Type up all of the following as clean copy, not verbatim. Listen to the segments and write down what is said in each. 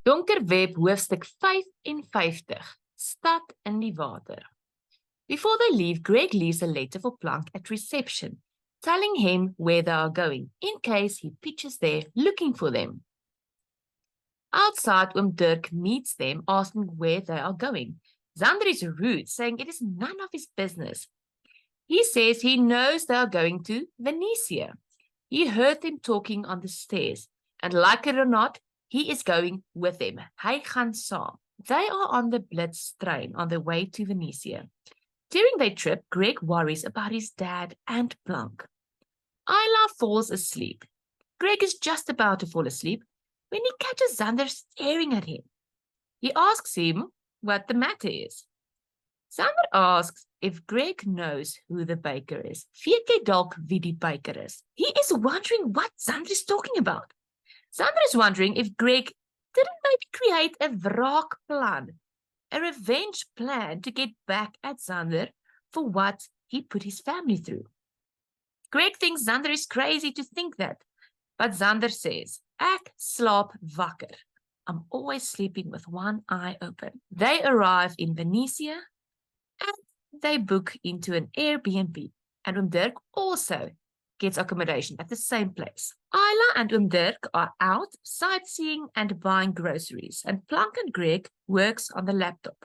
Donker Web Hoofstuk 55, Stad in die water. Before they leave, Greg leaves a letter for Plank at reception, telling him where they are going, in case he pitches there looking for them. Outside, Dirk meets them, asking where they are going. Xander is rude, saying it is none of his business. He says he knows they are going to Venetia. He heard them talking on the stairs, and like it or not, he is going with them. Hy gaan saam. They are on the Blitz train on their way to Venetia. During their trip, Greg worries about his dad and Plank. Isla falls asleep. Greg is just about to fall asleep when he catches Xander staring at him. He asks him what the matter is. Xander asks if Greg knows who the baker is. Weet jy dalk wie die baker is? He is wondering what Xander is talking about. Xander is wondering if Greg didn't maybe create a wraak plan, a revenge plan to get back at Xander for what he put his family through. Greg thinks Xander is crazy to think that, but Xander says, Ek slaap wakker. I'm always sleeping with one eye open. They arrive in Venetia and they book into an Airbnb, and Dirk also gets accommodation at the same place. Isla and Dirk are out sightseeing and buying groceries, and Plank and Greg works on the laptop.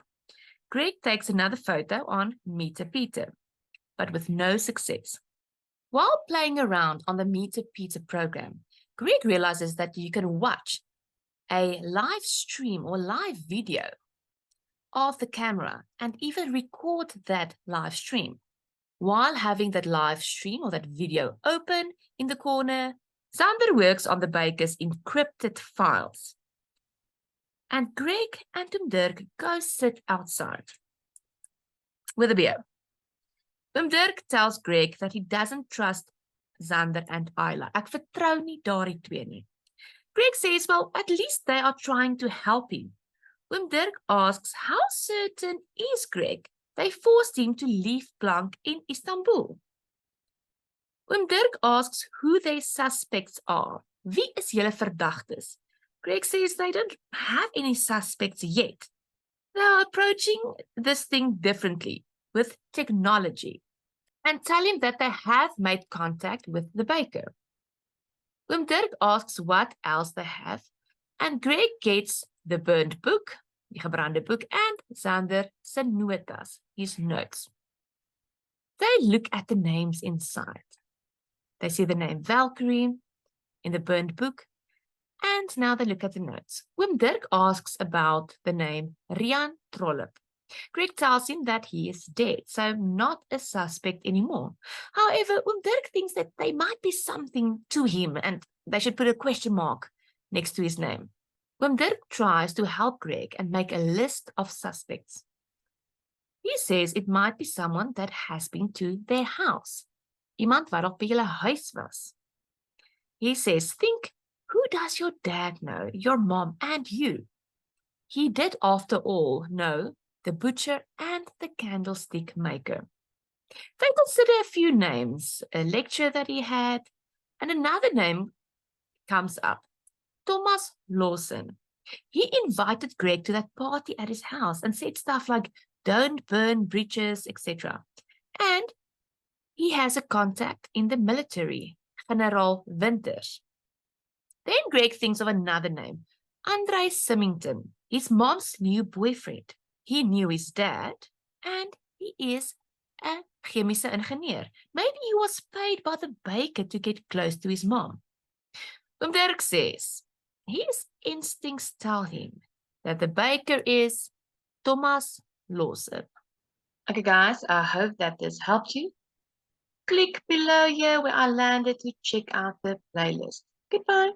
Greg takes another photo on Meter Peter, but with no success. While playing around on the Meter Peter program, Greg realizes that you can watch a live stream or live video of the camera and even record that live stream. While having that live stream or that video open in the corner, Xander works on the baker's encrypted files. And Greg and Dirk go sit outside with a beer. Dirk tells Greg that he doesn't trust Xander and Isla. Ek vertrou nie daardie twee nie. Greg says, well, at least they are trying to help him. Dirk asks, how certain is Greg they forced him to leave Plank in Istanbul? Dirk asks who their suspects are. Wie is julle verdagtes? Greg says they don't have any suspects yet. They are approaching this thing differently, with technology, and tell him that they have made contact with the baker. Dirk asks what else they have, and Greg gets the burned book, die gebrande boek, and Xander se notas, his notes. They look at the names inside. They see the name Valkyrie in the burned book, and now they look at the notes. Dirk asks about the name Rian Trollop. Greg tells him that he is dead, so not a suspect anymore. However, Dirk thinks that there might be something to him, and they should put a question mark next to his name. Dirk tries to help Greg and make a list of suspects. He says it might be someone that has been to their house. Iemand wat op by julle huis was. He says, think, who does your dad know, your mom, and you? He did, after all, know the butcher and the candlestick maker. They consider a few names, a lecture that he had, and another name comes up, Thomas Lawson. He invited Greg to that party at his house and said stuff like, don't burn bridges, etc. And he has a contact in the military, General Winters. Then Greg thinks of another name, Andre Symington, his mom's new boyfriend. He knew his dad, and he is a chemische ingenieur. Maybe he was paid by the baker to get close to his mom. Dirk says his instincts tell him that the baker is Thomas Lawson. Okay, guys, I hope that this helped you. Click below here where I landed to check out the playlist. Goodbye.